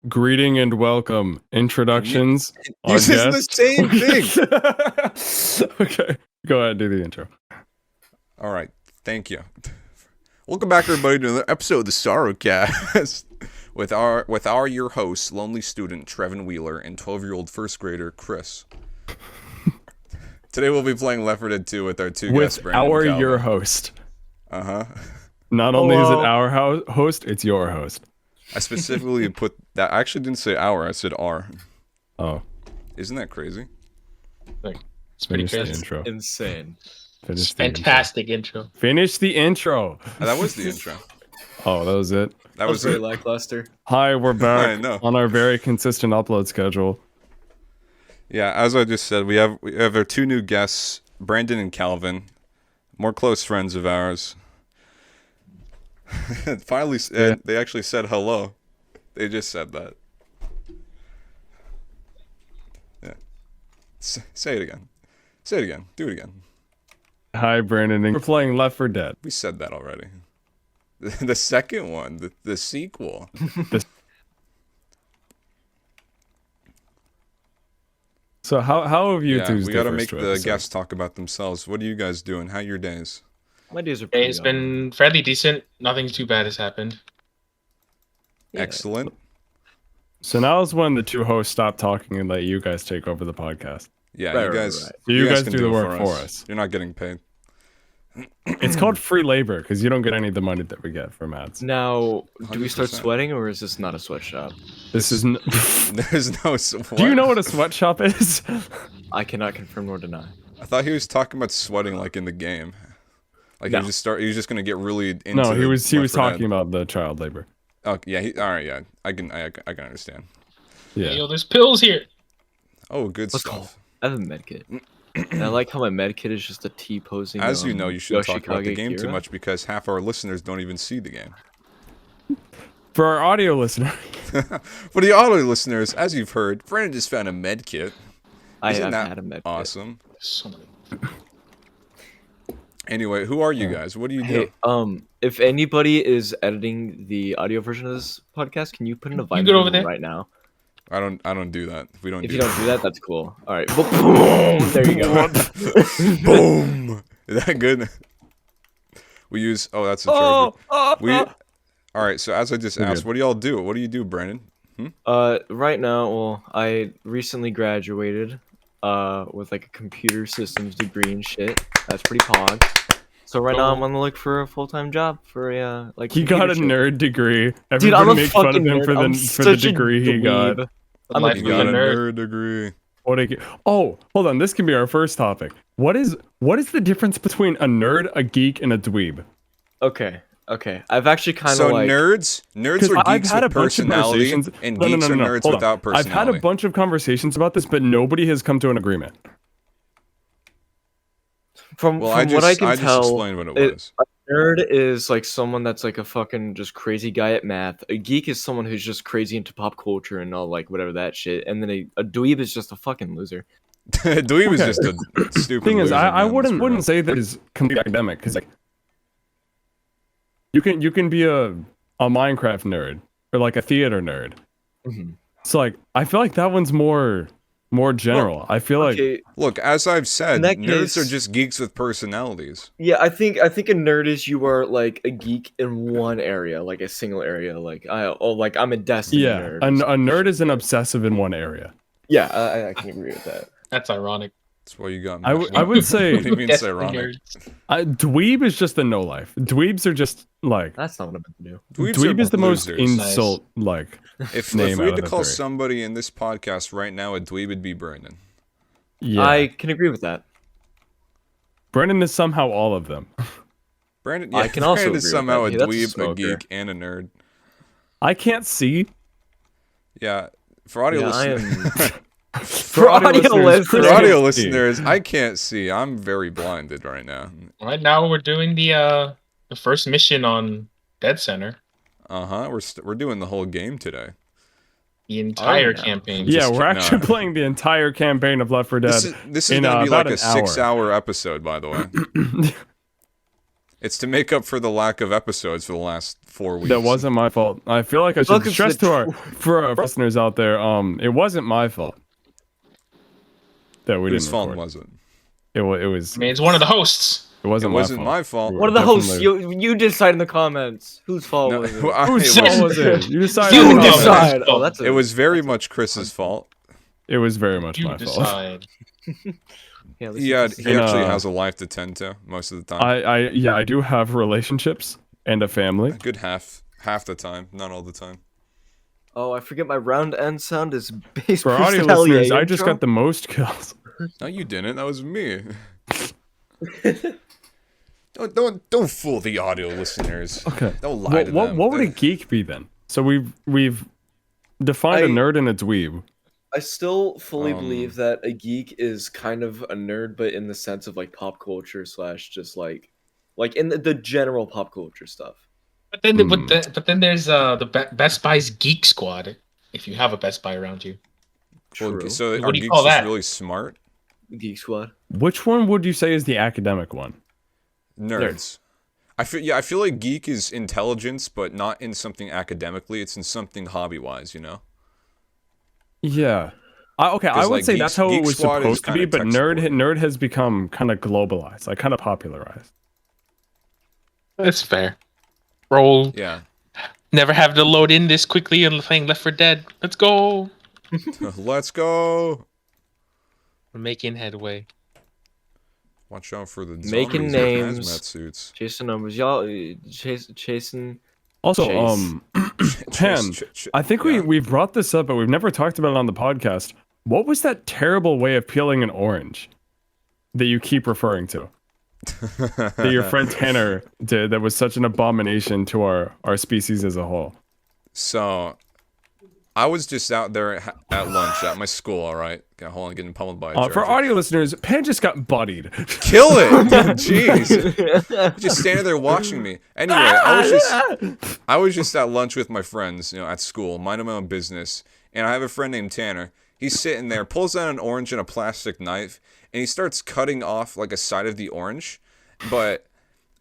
Greeting and welcome. Introductions. This is the same thing. Okay, go ahead and do the intro. All right, thank you. Welcome back, everybody, to another episode of the SorrowCast with your hosts, lonely student Trevin Wheeler and 12-year-old first grader Chris. Today we'll be playing Left 4 Dead 2 with our two guests, Brandon and Calvin. Your host. Not Oh, only is it our host, it's your host. I specifically put that. I actually didn't say our. I said our. Oh, isn't that crazy? It's pretty crazy. Intro. Insane. Fantastic intro. Finish the intro. That was the intro. Oh, that was it. That was very it. lackluster. Hi, we're back I know. on our very consistent upload schedule. Yeah, as I just said, we have our two new guests, Brandon and Calvin, more close friends of ours. Finally, they actually said hello. They just said that. Yeah. Say it again. Say it again. Do it again. Hi, Brandon. We're playing Left 4 Dead. We said that already. The second one, the sequel. So how have you two? We gotta make the guests talk about themselves. What are you guys doing? How are your days? My days are pretty It's been fairly decent. Nothing too bad has happened. Yeah. Excellent. So now is when the two hosts stop talking and let you guys take over the podcast. Yeah, Right, you guys. right. You guys can do the it work for us. You're not getting paid. It's called free labor because you don't get any of the money that we get from ads. Now, do we start 100%. sweating, or is this not a sweatshop? This is. There's no. Do you know what a sweatshop is? I cannot confirm nor deny. I thought he was talking about sweating like in the game. Like No. he was just gonna get really into. No, he was Left 4 talking Dead. about the child labor. Oh yeah, all right, yeah. I can understand. Yeah. Yo, there's pills here. Oh, good Let's stuff. I have a medkit. And I like how my medkit is just a T posing. As you know, you shouldn't talk about the Yoshikage game too Kira. much because half our listeners don't even see the game. For our audio listener, For the audio listeners, as you've heard, Brandon just found a med kit. I Isn't have that had a medkit. awesome? So many. Anyway, who are you guys? What do you do? Hey, if anybody is editing the audio version of this podcast, can you put in a You good over Viber there? right now? I don't do that. We don't. If do you don't do that, that's cool. All right. Boom! There you go. Boom! Is that good? We use. Oh, that's a charger. We. All right. So as I just We're asked, good. what do y'all do? What do you do, Brandon? Right now, well, I recently graduated with like a computer systems degree and shit. That's pretty pog. So right now I'm on the look for a full-time job for a like. he got a computer shit. nerd degree. Dude, I'm Everybody a make fun of fucking him nerd. for I'm the such a degree he got. dweeb. The I'm life a of You a got a nerd. nerd degree. Oh, hold on. This can be our first topic. What is the difference between a nerd, a geek, and a dweeb? Okay. I've actually kind of So like. nerds are I've geeks had a with bunch of personality, conversations. and No, geeks are no, nerds hold on. without personality. I've had a bunch of conversations about this, but nobody has come to an agreement. From Well, what I can just tell, explained what it was. a nerd is like someone that's like a fucking just crazy guy at math. A geek is someone who's just crazy into pop culture and all like whatever that shit. And then a dweeb is just a fucking loser. Dweeb is Okay. just a stupid. Thing is, loser, I man. wouldn't That's say that is complete academic because like you can be a Minecraft nerd or like a theater nerd. Mhm. So like I feel like that one's more general. I feel like Okay, Look, as I've said, In that nerds are case- just geeks with personalities. yeah, I think a nerd is you are like a geek in one area, like a single area. Like I'm a Destiny yeah, nerd. a nerd is an obsessive in one area. Yeah, I can agree with that. That's ironic. That's why you got me. I would say What do you mean it's Destiny ironic? nerds. dweeb is just a no life. Dweebs are just like That's not what I'm meant to do. dweeb is the most losers. insult like If name we out had to of the call three. somebody in this podcast right now a dweeb, it'd be Brandon. yeah. I can agree with that. Brennan is somehow all of them. Brandon, I can also Brandon agree is with somehow that. a That's a dweeb, a smoker. geek, and a nerd. I can't see. Yeah, for audio Yeah, I listeners, am. For audio listeners, for Chris audio can't see. listeners, I can't see. I'm very blinded right now. Right now we're doing the first mission on Dead Center. We're doing the whole game today. The entire no. campaign. Yeah, Just we're kidding. actually No. playing the entire campaign of Left 4 Dead. This is in, gonna be about like a an hour. 6-hour episode, by the way. It's to make up for the lack of episodes for the last 4 weeks. That wasn't my fault. I feel like I should Welcome to stress the to our listeners out there. It wasn't my fault that we Whose didn't fault record. was it? It was. I mean, it's one of the hosts. It It wasn't wasn't my my fault. fault. One of the hosts. Definitely- You decide in the comments. Whose fault No, was it? Whose it fault was, was it? You decided. You on it. decide. Oh, that's it was very much Chris's fault. It was very much You my fault. decide. Yeah, He And, actually has a life to tend to most of the time. I do have relationships and a family. A good half the time, not all the time. Oh, I forget my round end sound is bass For audio listeners, I just got the most kills. No, you didn't. That was me. Don't fool the audio listeners. Okay. Don't lie to them. What would a geek be then? So we've defined a nerd and a dweeb. I still fully Um, believe that a geek is kind of a nerd, but in the sense of like pop culture / just like in the general pop culture stuff. But then, but then there's Best Buy's Geek Squad. If you have a Best Buy around you, Well, True. so What are do you geeks call just that? really smart? Geek Squad. Which one would you say is the academic one? Nerds. I feel like geek is intelligence, but not in something academically. It's in something hobby-wise, you know? Yeah. Okay, I 'Cause, would like, say Geek- that's how it Geek was Squad is supposed to be, kinda but tech support. nerd has become kind of globalized, like kind of popularized. that's fair. Roll. Yeah. Never have to load in this quickly and playing Left 4 Dead. Let's go. Let's go. We're making headway. Watch out for the Making zombies in names. hazmat suits. Chasing numbers, y'all. Chasing. Also, Chase. Pan, I think yeah. we've brought this up, but we've never talked about it on the podcast. What was that terrible way of peeling an orange that you keep referring to? That your friend Tanner did that was such an abomination to our species as a whole. So, I was just out there at lunch at my school, alright? Hold on, getting pummeled by a For charger. audio listeners, Pan just got buddied. Kill it! Jeez. Just standing there watching me. Anyway, I was just at lunch with my friends, at school, minding my own business, and I have a friend named Tanner. He's sitting there, pulls out an orange and a plastic knife, and he starts cutting off like a side of the orange, but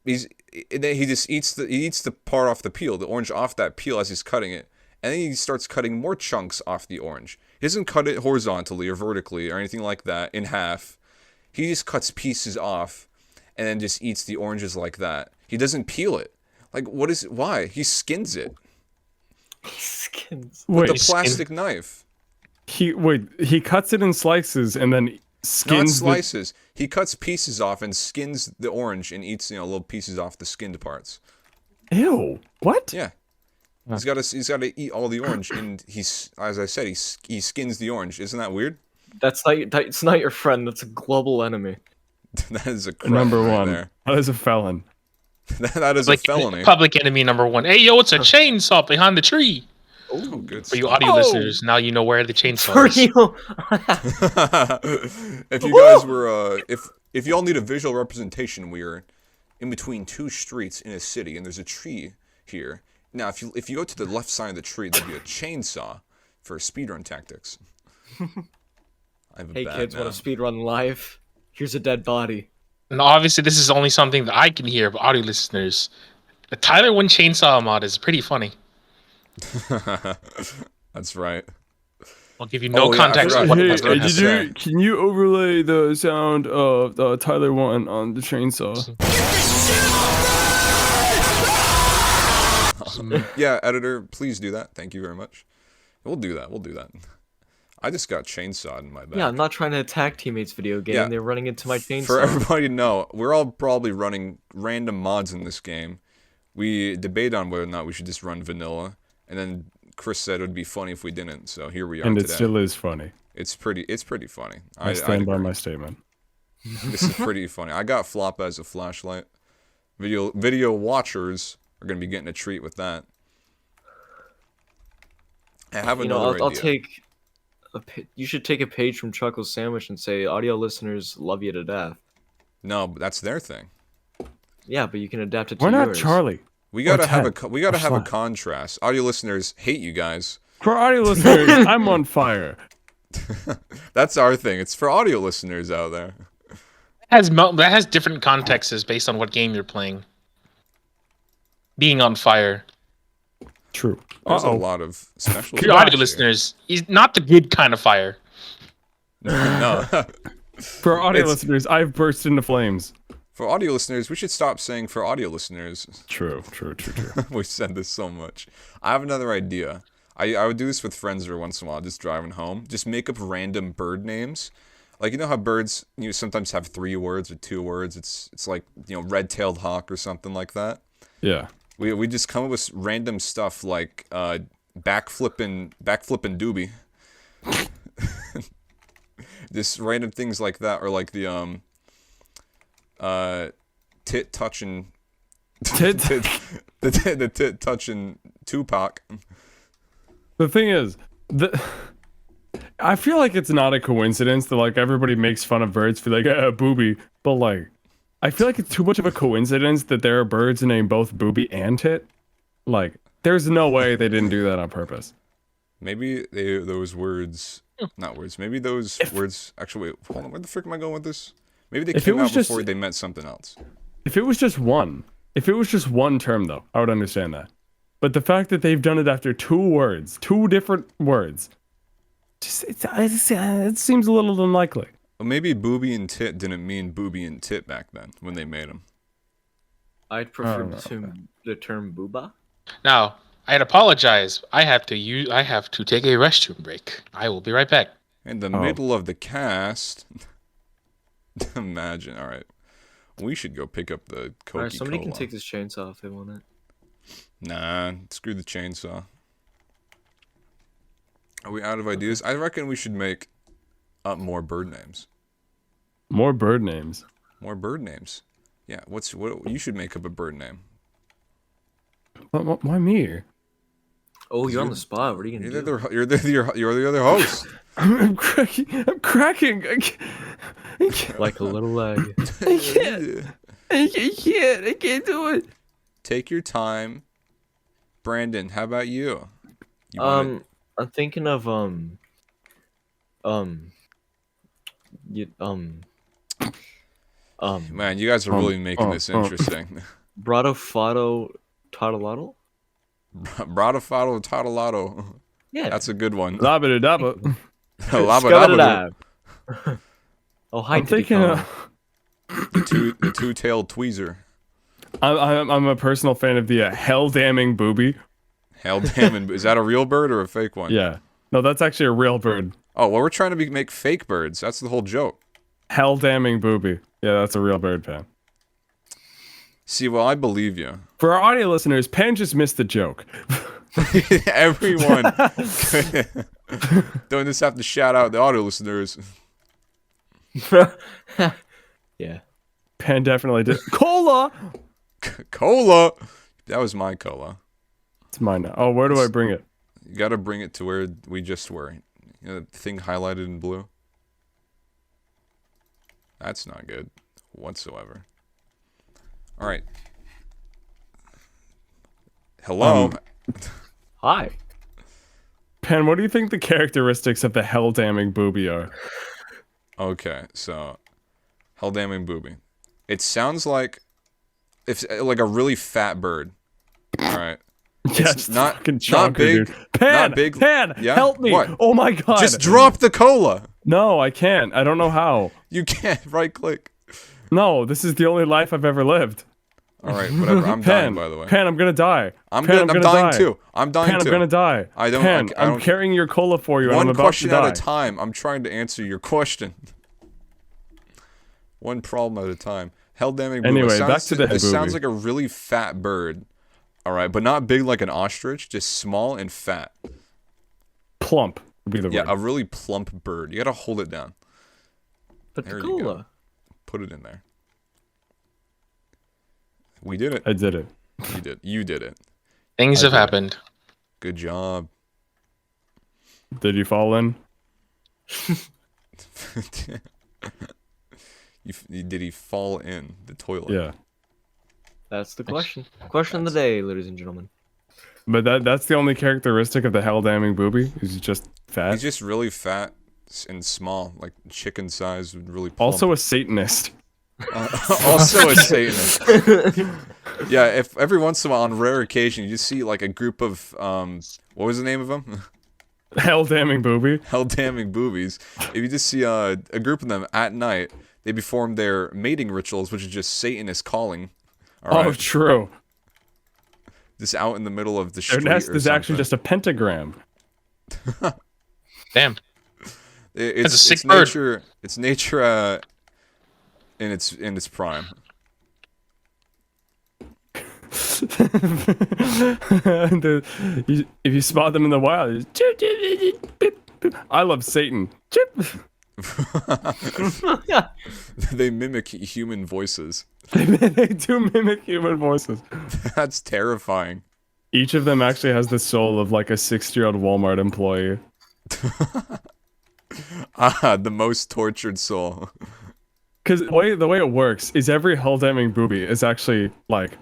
he just eats the part off the peel, the orange off that peel as he's cutting it. And then he starts cutting more chunks off the orange. He doesn't cut it horizontally or vertically or anything like that in half. He just cuts pieces off and then just eats the oranges like that. He doesn't peel it. Like, why? He skins it Skins. with Wait, a plastic knife. he cuts it in slices and then Not skins slices. He cuts pieces off and skins the orange and eats, little pieces off the skinned parts. Ew. What? Yeah. He's got to eat all the orange, and as I said, he skins the orange. Isn't that weird? It's not your friend. That's a global enemy. That is a crime Number right one. there. That is a felon. That is a felony. Public enemy number 1. Hey, yo, it's a chainsaw behind the tree. Oh, good For you stuff. audio listeners, now you know where the chainsaw For is. you. If you guys were, if y'all need a visual representation, we are in between two streets in a city, and there's a tree here. Now, if you go to the left side of the tree, there'll be a chainsaw for speedrun tactics. I have a Hey bad kids, now. want to speedrun live? Here's a dead body. And obviously, this is only something that I can hear, but audio listeners, the Tyler 1 chainsaw mod is pretty funty. That's right. I'll give you no Oh, yeah, I context forgot. of what Hey, what's going to did happen. you- Can you overlay the sound of Tyler 1 on the chainsaw? Yeah, editor, please do that. Thank you very much. We'll do that. I just got chainsawed in my back. Yeah, I'm not trying to attack teammates video game. Yeah. They're running into my chainsaw. For everybody to know, we're all probably running random mods in this game. We debate on whether or not we should just run vanilla, and then Chris said it would be funny if we didn't. So here we are And it today. still is funny. It's pretty funny. I I'd stand by agree. my statement. This is pretty funny. I got Flop as a flashlight. Video watchers are gonna be getting a treat with that. I have another I'll idea. take. You should take a page from Chuckle's Sandwich and say, "Audio listeners love you to death." No, but that's their thing. Yeah, but you can adapt it to We're not yours. Charlie. We gotta have a Ted, we gotta or have a Slap. contrast. Audio listeners hate you guys. For audio listeners, I'm on fire. That's our thing. It's for audio listeners out there. That has different contexts based on what game you're playing. being on fire. True. There's a lot of special. For your audio listeners, he's not the good kind of fire. No. For our audio listeners, I've burst into flames. For audio listeners, we should stop saying for audio listeners. True. We've said this so much. I have another idea. I would do this with friends every once in a while, just driving home. Just make up random bird names. Like, you know how birds, sometimes have 3 words or 2 words? It's like, red-tailed hawk or something like that. Yeah. We just come up with random stuff like backflipping doobie. Just random things like that, or like the tit touching the tit touching Tupac. The thing is, I feel like it's not a coincidence that like everybody makes fun of birds for like booby, but like I feel like it's too much of a coincidence that there are birds named both booby and tit. Like, there's no way they didn't do that on purpose. Maybe those words, not words. Maybe those words. Actually, wait, hold on. Where the frick am I going with this? Maybe they came out before they meant something else. If it was just one term though, I would understand that. But the fact that they've done it after 2 words, 2 different words, just it seems a little unlikely. Well, maybe booby and tit didn't mean booby and tit back then when they made them. I'd prefer the term booba. Now, I'd apologize. I have to take a restroom break. I will be right back. In the middle of the cast. Imagine. All right. We should go pick up the Coca-Cola. Alright, somebody can take this chainsaw if they want it. Nah, screw the chainsaw. Are we out of ideas? I reckon we should make up more bird names. More bird names. More bird names. Yeah, what you should make up a bird name. Why me? Oh, you're on the spot. What are you gonna do? You're the other host. I'm cracking. Like a little leg. I can't do it. Take your time. Brandon, how about you? I'm thinking of Man, you guys are really making this interesting. Bradafato Toddalato? Bradafato Toddalato. Yeah. That's a good one. Labba-dabba. Labba-dabba. Oh, hi, I'm thinking the two-tailed tweezer. I'm a personal fan of the hell damning booby. Hell damning. Is that a real bird or a fake one? Yeah. No, that's actually a real bird. Oh, well, we're trying to make fake birds. That's the whole joke. Hell damning booby. Yeah, that's a real bird, Pan. See, well, I believe you. For our audio listeners, Pan just missed the joke. Everyone. Don't just have to shout out the audio listeners. Yeah. Pan definitely did. Cola! Cola! That was my cola. It's mine now. Oh, where do I bring it? You gotta bring it to where we just were. You know, the thing highlighted in blue? That's not good whatsoever. Alright. Hello? Hi. Pan, what do you think the characteristics of the hell damning booby are? Okay, so hell damning booby. It sounds like it's like a really fat bird. Alright. Yeah, it's not chonker, big. Dude. Pan, not big. Pan, Yeah? help me! What? Oh my god! Just drop the cola. No, I can't. I don't know how. You can't. Right click. No, this is the only life I've ever lived. All right, whatever. I'm dying, by the way. Pan, I'm gonna die. I'm dying too. I'm dying Pan, too. I'm gonna die. I'm carrying your cola for you. One and I'm about question to die. at a time. I'm trying to answer your question. One problem at a time. Hell damning booby. Anyway, back to the It sounds like a really fat bird. All right, but not big like an ostrich. Just small and fat. Plump would be the word. Yeah, a really plump bird. You gotta hold it down. But There the you go. cola. Put it in there. We did it. I did it. You did. You did it. Things have happened. Good job. Did you fall in? Did he fall in the toilet? Yeah. That's the question. Question of the day, ladies and gentlemen. But that's the only characteristic of the hell damning booby. He's just fat. He's just really fat and small, like chicken sized, really plump. Also a Satanist. Also a Satanist. Yeah, if every once in a while, on rare occasion, you just see like a group of what was the name of them? Hell damning booby. Hell damning boobies. If you just see a group of them at night, they perform their mating rituals, which is just Satanist calling. All Oh, right? true. Just out in the middle of the Their street. nest or is actually something. just a pentagram. Damn. It's That's a sick it's bird. nature. It's nature in its prime. If you spot them in the wild, it's chip, chip, chip, chip, chip. I love Satan. Chip. They mimic human voices. They do mimic human voices. That's terrifying. Each of them actually has the soul of like a 60-year-old Walmart employee. The most tortured soul. Because the way it works is every hell damning booby is actually like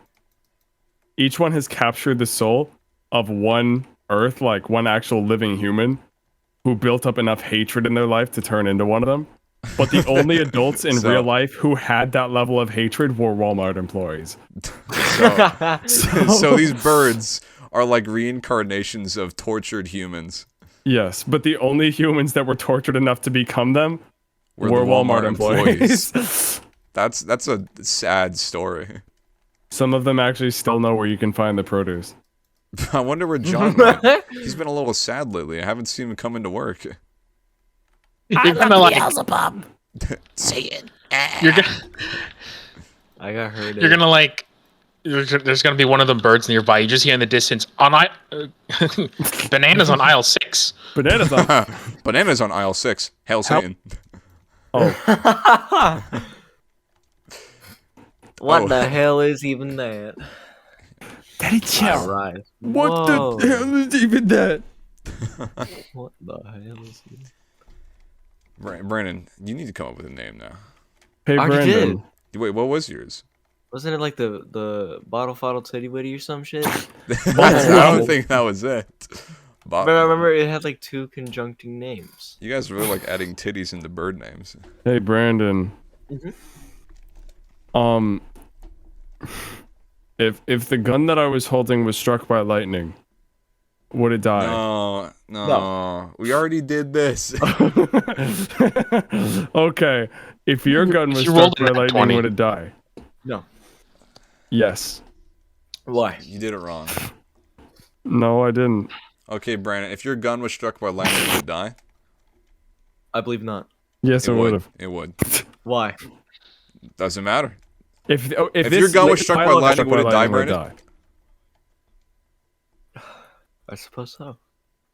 each one has captured the soul of one Earth, like one actual living human who built up enough hatred in their life to turn into one of them. But the only adults in So- real life who had that level of hatred were Walmart employees. So these birds are like reincarnations of tortured humans. Yes, but the only humans that were tortured enough to become them Were were the Walmart Walmart employees. That's a sad story. Some of them actually still know where you can find the produce. I wonder where John went. He's been a little sad lately. I haven't seen him come into work. You're gonna like. Satan. You're gonna. I got hurt. You're gonna like. There's gonna be one of them birds nearby. You just hear in the distance bananas on aisle 6. Bananas on. Bananas on aisle 6. Hail Satan. Oh, What Oh. the hell is even that? Daddy chill. Alright. What Whoa. the hell is even that? What the hell is even Brandon, you need to come up with a name now. Hey, I already Brandon. Wait, what was yours? Wasn't it like the bottle fuddle titty witty or some shit? I don't think that was it. But I remember it had like 2 conjuncting names. You guys really like adding titties into bird names. Hey, Brandon. If the gun that I was holding was struck by lightning, would it die? No. We already did this. Okay. If your gun was You struck rolled by a nat lightning, 20. would it die? No. Yes. Why? You did it wrong. No, I didn't. Okay, Brandon, if your gun was struck by lightning, would it die? I believe not. Yes, it would have. It would. Why? Doesn't matter. If If this your gun was li- struck by pilot was lightning, would it die, would it Brandon? I suppose so.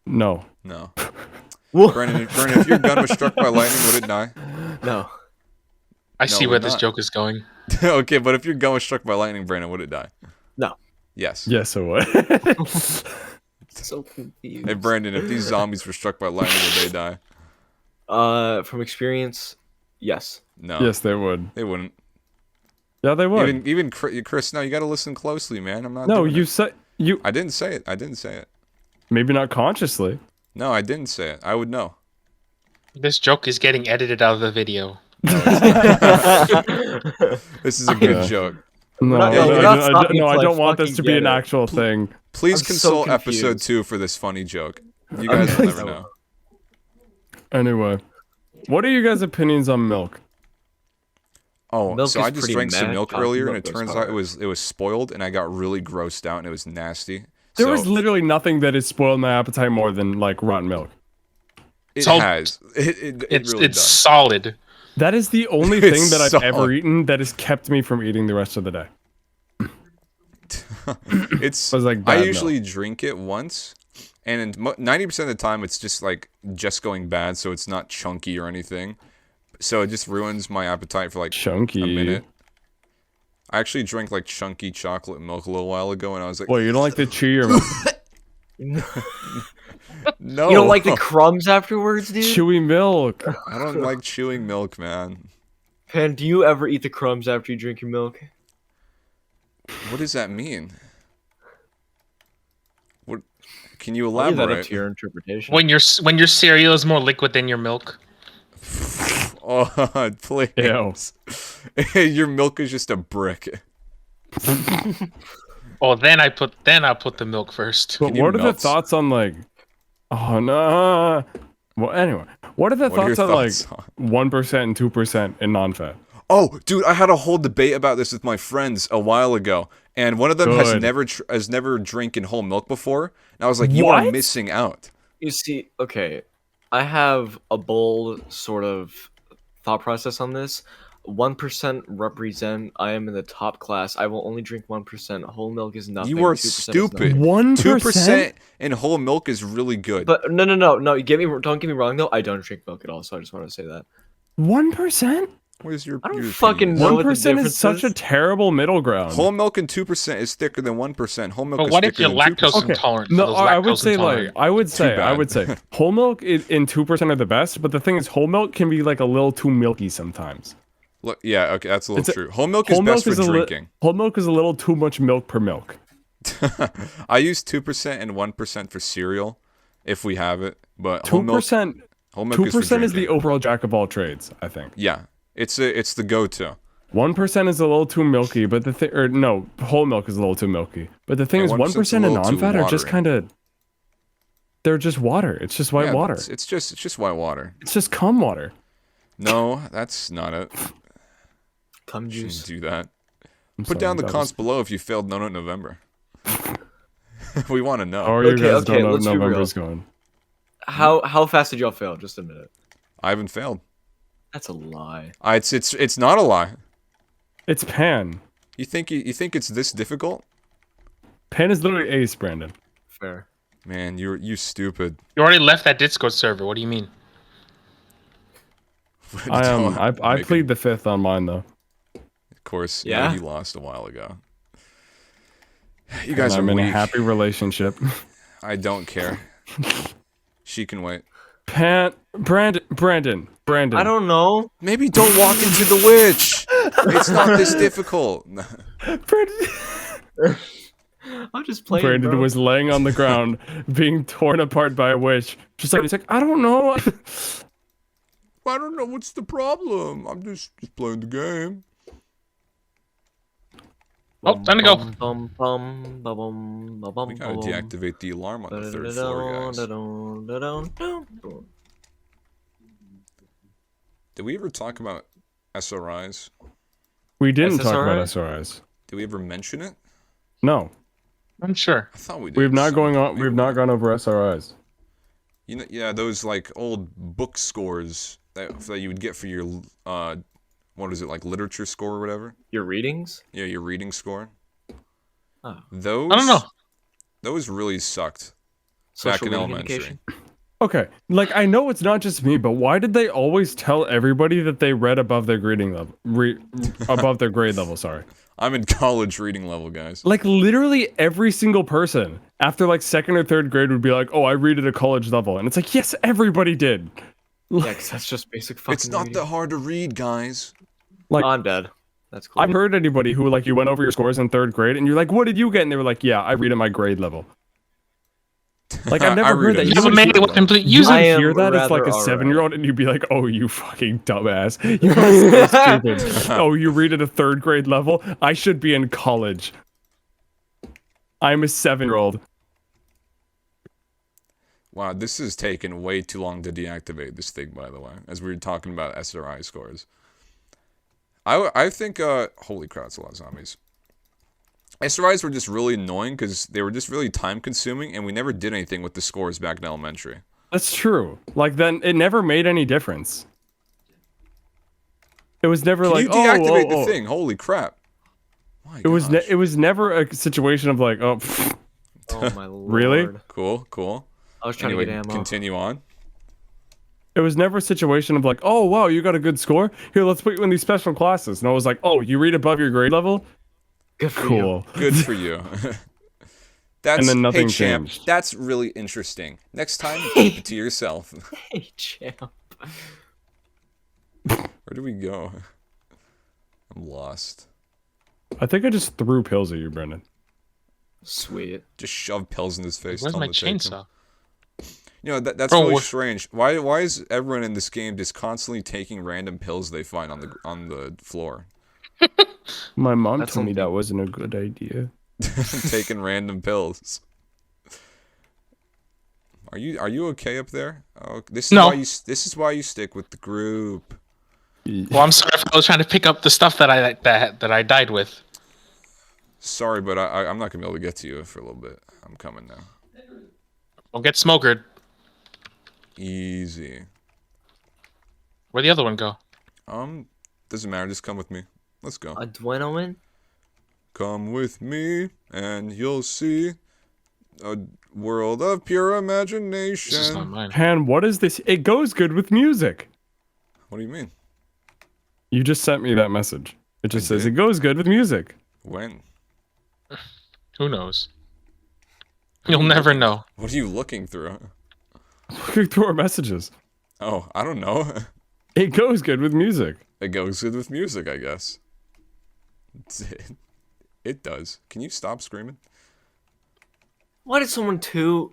No. No. What? Brandon, if your gun was struck by lightning, would it die? No. I see No, where we're this not. joke is going. Okay, but if your gun was struck by lightning, Brandon, would it die? No. Yes. Yes, it would. So confused. Hey, Brandon, if these zombies were struck by lightning, would they die? From experience, yes. No. Yes, they would. They wouldn't. Yeah, they would. Even Chris, no, you got to listen closely, man. I'm not. No, doing you it. said you. I didn't say it. I didn't say it. Maybe not consciously. No, I didn't say it. I would know. This joke is getting edited out of the video. This is a good Yeah. joke. No, not- I, we're I- not I- stopping no, I until I don't want this fucking to be get an it. actual thing. Please I'm so consult episode confused. 2 for this funny joke. You guys will never know. Anyway, what are you guys' opinions on milk? Oh, Milk so is I just pretty drank some mad. milk Chocolate earlier, and milk it goes turns hard. out it was spoiled, and I got really grossed out, and it was nasty. There So is literally nothing that has spoiled my appetite more than like rotten milk. it So- has. It It's really it's does. solid. That is the only It's thing that I've ever solid. eaten that has kept me from eating the rest of the day. It's. was like I bad milk. usually drink it once, and 90% of the time it's just like just going bad, so it's not chunky or anything. So it just ruins my appetite for like Chunky. a minute. I actually drank like chunky chocolate milk a little while ago, and I was like, Well, you don't like to chew your milk. no, You don't like the crumbs afterwards, dude? Chewy milk. I don't like chewing milk, man. Pan, do you ever eat the crumbs after you drink your milk? What does that mean? What? Can you I'll leave that up elaborate? to your interpretation. When your cereal is more liquid than your milk. Oh, please. Your milk is just a brick. Oh, then I put the milk first. But Can you what are the melt? thoughts on like? Oh no. Well, anyway, what are the What are your thoughts on like thoughts 1% and 2% in non-fat? Oh, dude, I had a whole debate about this with my friends a while ago, and one of them has Good. never drinking whole milk before. And I was like, "You are What? missing out." You see, okay, I have a bold sort of thought process on this. 1% represent I am in the top class. I will only drink 1%. Whole milk is nothing. You are 2% is stupid. nothing. 1%? 2% in whole milk is really good. But no. Don't get me wrong though. I don't drink milk at all, so I just want to say that. 1%? Where's your? I don't your fucking opinion? know what the 1% difference is such a is. terrible middle ground. Whole milk and 2% is thicker than 1%. Whole milk But is what if thicker you're than 2%. lactose intolerant? No, for those I would lactose say intolerant? I would bad. say whole milk in 2% are the best, but the thing is whole milk can be like a little too milky sometimes. Look, yeah, okay, that's a little It's a- true. Whole milk is best for drinking. Whole milk is a little too much milk per milk. I use 2% and 1% for cereal, if we have it. But whole milk 2% is for 2% is the drinking. overall jack of all trades, I think. Yeah, it's the go-to. 1% is a little too milky, but whole milk is a little too milky. But the thing Yeah, is 1% 's a 1% and little too non-fat are just watery. kind of they're just water. It's just white Yeah, water. It's just white water. It's just cum water. No, that's not it. Cum Shouldn't juice. do that. I'm Put sorry, down the that cons was- below if you failed No Nut November. We want to know. How are you Okay, guys okay, don't know let's be real. November's going? How fast did y'all fail? Just a minute. I haven't failed. That's a lie. It's not a lie. It's Pan. You think it's this difficult? Pan is literally ace, Brandon. Fair. Man, you stupid. You already left that Discord server. What do you mean? I plead the fifth on mine though. Of course, Yeah? he lost a while ago. You And guys are I'm in weak. a happy relationship. I don't care. She can wait. Brandon. I don't know. Maybe don't walk into the witch. It's not this difficult. Brandon, I'm just playing. Brandon bro. was laying on the ground, being torn apart by a witch. Just like, he's like, I don't know. I don't know what's the problem. I'm just playing the game. Oh, time to go. We gotta deactivate the alarm on the third floor, guys. Did we ever talk about SRIs? We didn't talk SSRI? about SRIs. Did we ever mention it? No, I'm sure. I thought we did. we've not going on. Maybe We've not gone over SRIs. You know, yeah, those like old book scores that you would get for your what is it, like literature score or whatever? Your readings? Yeah, your reading score. Oh. Those I don't know. Those really sucked Social back in reading elementary. indication? Okay, like I know it's not just me, but why did they always tell everybody that they read above their grading level, above their grade level? Sorry. I'm in college reading level, guys. Like literally every single person after like second or third grade would be like, "Oh, I read at a college level," and it's like, yes, everybody did. Yeah, 'cause that's just basic fucking It's not reading. that hard to read, guys. Like I'm dead. That's cool. I've heard anybody who like you went over your scores in third grade and you're like, "What did you get?" And they were like, "Yeah, I read at my grade level." Like I've I never read heard that. at You a You would made it with level. complete you user. would I am hear that as like a rather 7-year-old and you'd be like, "Oh, you fucking dumbass! You're so stupid." Oh, you read at a third grade level? I should be in college. I'm a 7-year-old. Wow, this has taken way too long to deactivate this thing, by the way, as we were talking about SRI scores. I think, holy crap, it's a lot of zombies. SRIs were just really annoying because they were just really time-consuming, and we never did anything with the scores back in elementary. That's true. Like then it never made any difference. It was never Can like, you deactivate oh. the thing? Holy crap. My It was gosh. it was never a situation of like, oh, pfft. Oh my lord. Really? Cool. I was trying Anyway, to get ammo. continue on. It was never a situation of like, oh wow, you got a good score. Here, let's put you in these special classes. And I was like, oh, you read above your grade level? Good for you. Cool. Good for you. That's, And then nothing hey, champ, changed. that's really interesting. Next time, keep it to yourself. Hey, champ. Where do we go? I'm lost. I think I just threw pills at you, Brendan. Sweet. Just shove pills in his face. Where's tell my him to take them. chainsaw? You know, that's Bro, really what- strange. Why is everyone in this game just constantly taking random pills they find on the floor? My mom That's told me that something. wasn't a good idea. Taking random pills. Are you okay up there? Oh, this is No. this is why you stick with the group. Well, I'm sorry if I was trying to pick up the stuff that I died with. Sorry, but I'm not gonna be able to get to you for a little bit. I'm coming now. Well, get smokered. Easy. Where'd the other one go? Doesn't matter. Just come with me. Let's go. Adrenaline? Come with me, and you'll see a world of pure This is not imagination. mine. Han, what is this? It goes good with music. What do you mean? You just sent me that message. It just I says did? it goes good with music. When? Who knows? You'll never know. What are you looking through? Looking through our messages. Oh, I don't know. It goes good with music. It goes good with music, I guess. It does. Can you stop screaming? Why did someone toot?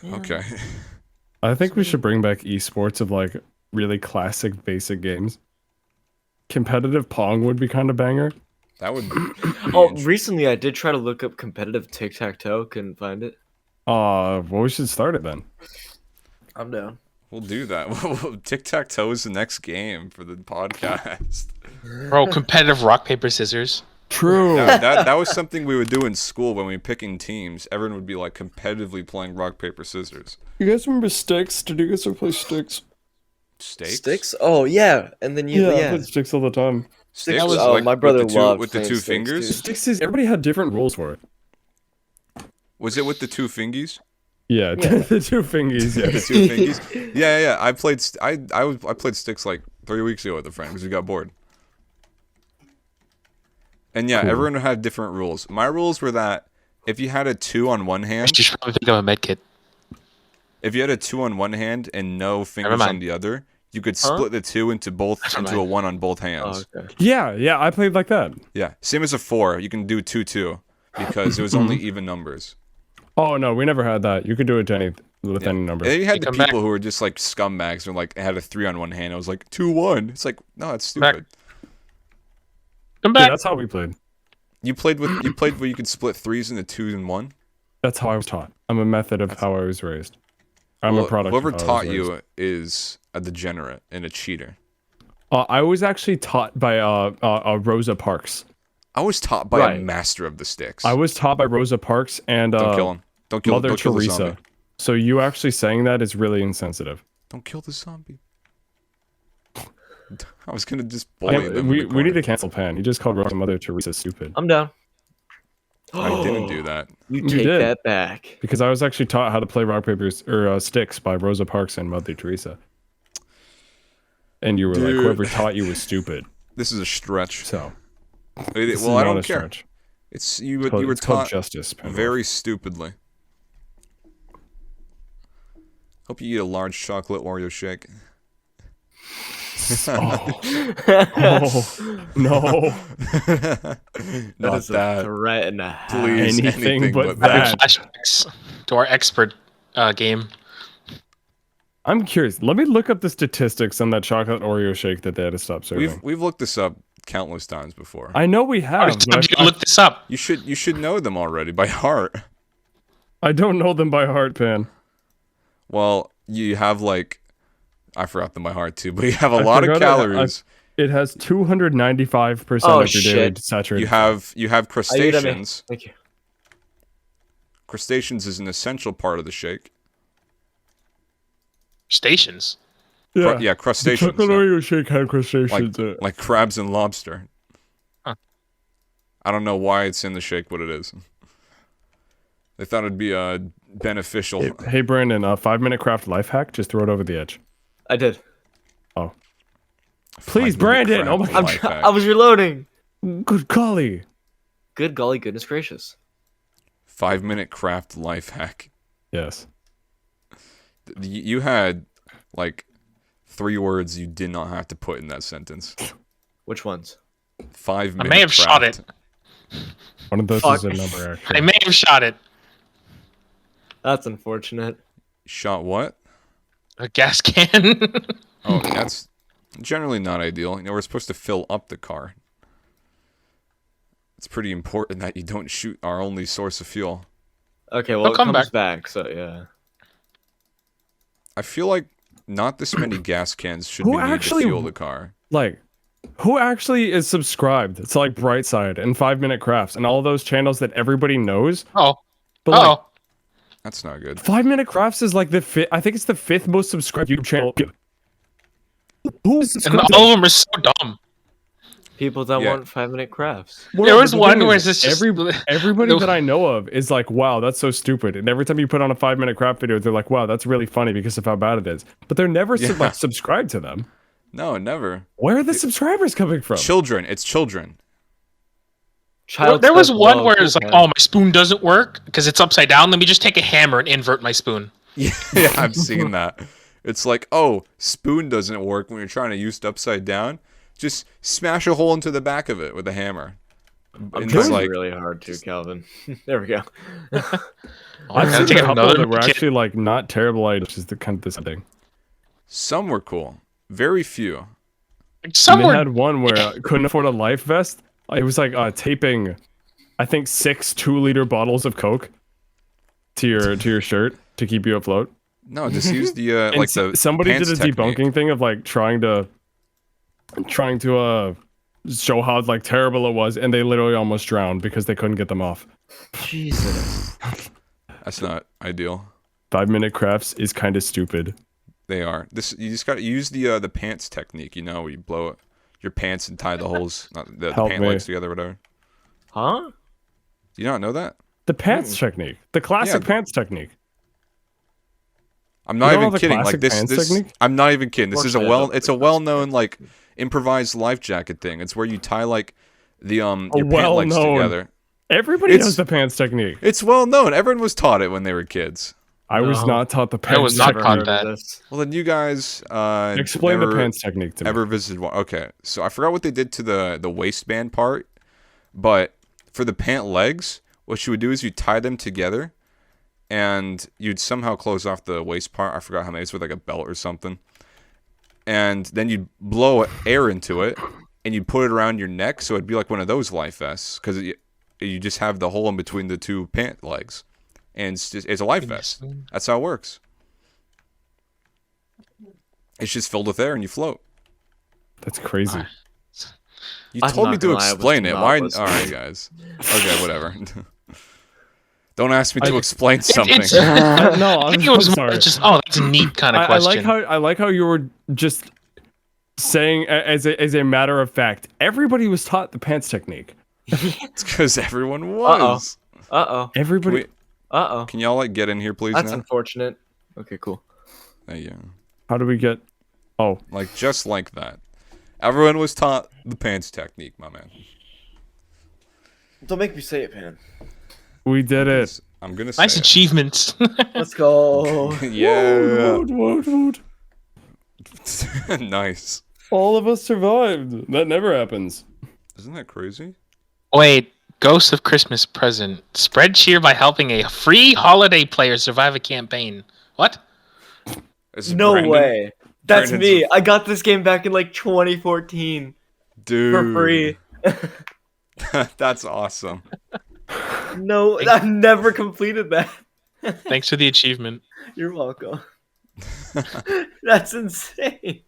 Okay. I think we should bring back esports of like really classic basic games. Competitive Pong would be kind of banger. That would be Oh, interesting. recently I did try to look up competitive tic-tac-toe. Couldn't find it. Well, we should start it then. I'm down. We'll do that. Tic-tac-toe is the next game for the podcast. Bro, competitive rock, paper, scissors. True. That was something we would do in school when we were picking teams. Everyone would be like competitively playing rock, paper, scissors. You guys remember Sticks? Did you guys ever play Sticks? Steaks? Sticks? Oh yeah, and then you I yeah. played Sticks all the time. Sticks? was- oh, my brother loved with the playing two Sticks, fingers? dude. Sticks is everybody had different rules for it. Was it with the two fingies? Yeah, the two fingies. The Yeah. two fingies? Yeah. I played Sticks like 3 weeks ago with a friend because we got bored. And yeah, Cool. everyone had different rules. My rules were that if you had a 2 on one I hand, should probably pick up a med kit. if you had a 2 on one hand and no fingers mind. on the other, you could split the 2 into Never a mind. 1 on both Oh, hands. okay. Yeah, I played like that. Yeah, same as a 4. You can do 2-2 because it was only even numbers. Oh no, we never had that. You could do it to any with any number. And then you had Hey, the come people back. who were just like scumbags and like had a 3 on one hand. I was like 2-1. It's like no, it's stupid. Come Yeah, back. that's how we played. You played where you could split 3s into 2s and 1. That's how I was taught. I'm a method of how I was raised. I'm a product. Whoever of how I taught was raised. you is a degenerate and a cheater. I was actually taught by Rosa Parks. I was taught by a Right. master of the sticks. I was taught by Rosa Parks and Don't kill him. Don't kill. Mother Don't kill the Teresa. zombie. So you actually saying that is really insensitive. Don't kill the zombie. I was gonna just bully them. We need to cancel Pan. He just called Rosa Mother Teresa stupid I'm down. I didn't do that. You You take did. that back. because I was actually taught how to play rock papers or sticks by Rosa Parks and Mother Teresa. And you were like, Dude. whoever taught you was stupid. This is a stretch. So this is Well, I not don't a care. stretch. It's you. It's called, You were it's called taught justice. Pan. very stupidly. Hope you eat a large chocolate Oreo shake. Oh. Oh no! Not is a that. threat and a half. Please, Anything but Having that. flashbacks to our expert game. I'm curious. Let me look up the statistics on that chocolate Oreo shake that they had to stop serving. We've looked this up countless times before. I know we have, How but did you look this up? You should know them already by heart. I don't know them by heart, Pan. Well, you have like I forgot them by heart too, but you have a I lot of forgot it. calories. It has 295% Oh, of your daily shit. saturated. You have Ayúdame. crustaceans. Thank you. Crustaceans is an essential part of the shake. Stations. yeah. Yeah, The crustaceans. chocolate yeah. Oreo shake had crustaceans in it. Like crabs and lobster. Huh. I don't know why it's in the shake, but it is. They thought it'd be beneficial. Hey Brandon, 5-minute craft life hack. Just throw it over the edge. I did. Please, 5-minute Brandon, crab oh my I'm life hack. I was reloading. Good golly. Good golly, goodness gracious. 5-minute craft life hack. Yes. You had like 3 words you did not have to put in that sentence. Which ones? 5 I minute may have shot it. craft. One of those Fuck. is a number, actually. I may have shot it. That's unfortunate. Shot what? A gas can. Oh, that's generally not ideal. You know, we're supposed to fill up the car. It's pretty important that you don't shoot our only source of fuel. Okay, well, They'll it come comes back, so yeah. I feel like not this many gas cans should Who be needed to actually- fuel the car. Like, who actually is subscribed to like Brightside and 5 Minute Crafts and all those channels that everybody knows? Oh. But like, That's not good. 5 Minute Crafts is like the fifth. I think it's the 5th most subscribed YouTube channel. Who is And subscribed? all of them are so dumb. People that Yeah. want 5-minute crafts. There was one where it's just everybody that I know of is like, wow, that's so stupid. And every time you put on a 5 Minute Craft video, they're like, wow, that's really funny because of how bad it is. But they're never like subscribed to them. No, never. Where are the subscribers coming from? Children. It's children. There was stuff, one oh, where it's like, okay. oh, my spoon doesn't work because it's upside down. Let me just take a hammer and invert my spoon. Yeah, I've seen that. It's like, oh, spoon doesn't work when you're trying to use it upside down. Just smash a hole into the back of it with a hammer. I'm And trying it's like, really hard to, Calvin. There we go. I've seen take a couple another that were kid. actually like not terrible items, which is the kind of this thing. some were cool. Very few. And Somewhere they had one where I couldn't afford a life vest. It was like taping, I think 6 2-liter bottles of Coke to your shirt to keep you afloat. No, just use the And like the somebody did pants a technique. debunking thing of like trying to show how like terrible it was, and they literally almost drowned because they couldn't get them off. Jesus. That's not ideal. 5 Minute Crafts is kind of stupid. They are. This you just got to use the pants technique. You know, where you blow your pants and tie the holes, not the Help pant me. legs together, whatever. Huh? Do you not know that? The pants technique, the classic Yeah. pants technique. I'm not You know even the kidding. Like classic this, pants this technique? I'm not even kidding. This is a Unfortunately, it's a well-known like improvised life jacket thing. It's where you tie like the your pant legs well-known. together. Everybody It's- knows the pants technique. It's well known. Everyone was taught it when they were kids. I was No. not taught the pants. was not technique. taught Heard of that. this. Well, then you guys Explain the never- pants technique to me. ever visited one. Okay, so I forgot what they did to the waistband part, but for the pant legs, what you would do is you tie them together, and you'd somehow close off the waist part. I forgot how many. It's with like a belt or something, and then you'd blow air into it, and you'd put it around your neck, so it'd be like one of those life vests, because you just have the hole in between the two pant legs, and it's a life vest. That's how it works. It's just filled with air, and you float. That's crazy. You I'm told me not to gonna lie, I was explain it. not Why? listening. All right, guys. Okay, whatever. Don't ask me to I- explain something. It's, No, I I'm think it was so more sorry. just, oh, that's a neat kind of question. I like how you were just saying as a matter of fact, everybody was taught the pants technique. It's because everyone was. Uh-oh. Everybody. Wait, Uh-oh. can y'all like get in here, please? That's now? unfortunate. Okay, cool. Thank you. How do we get? Oh, Like just like that. Everyone was taught the pants technique, my man. Don't make me say it, man. we did it. I'm gonna say Nice it. achievements. Let's go. Yeah. Woot, woot, woot. Nice. All of us survived. That never happens. Isn't that crazy? Wait, Ghost of Christmas Present. Spread cheer by helping a free holiday player survive a campaign. What? Is it No Brandon? way. That's Brandon's- me. I got this game back in like 2014 Dude. for free. That's awesome. No, I've never completed that. Thanks for the achievement. You're welcome. That's insane.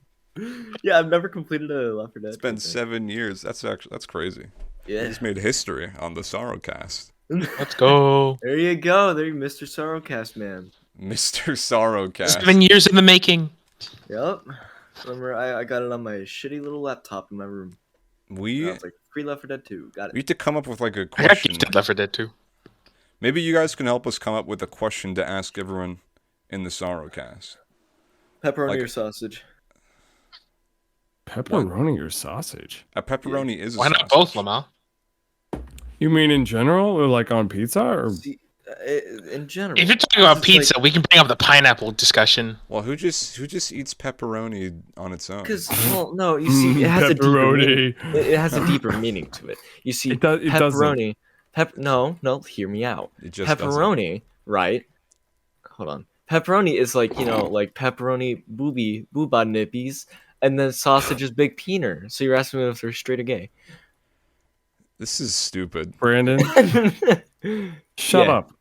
Yeah, I've never completed a Left 4 Dead. It's been 7 years. That's crazy. You Yeah. just made history on the SorrowCast. Let's go. There you go. There you Mr. SorrowCast, man. Mr. SorrowCast. 7 years in the making. Yep. Remember, I got it on my shitty little laptop in my room. We I was like, free Left 4 Dead 2. Got we it. need to come up with like a I got question. gifted Left 4 Dead 2. Maybe you guys can help us come up with a question to ask everyone in the SorrowCast. Pepperoni like- or sausage? Pepperoni or sausage? A pepperoni is a Why not sausage. both, Lamau? You mean in general, or like on pizza, or See, in general. If you're talking about It's pizza, like- we can bring up the pineapple discussion. Well, who just eats pepperoni on its own? Because, well, no, you see, it has a deeper meaning. pepperoni? It has a deeper meaning to it. You see, It doesn't. pepperoni. No, hear me out. It just doesn't. Pepperoni, right, hold on. Pepperoni is like, like pepperoni booba nippies, and then sausage is big peener. So you're asking me if they're straight or gay? This is stupid. Brandon, shut Yeah. up.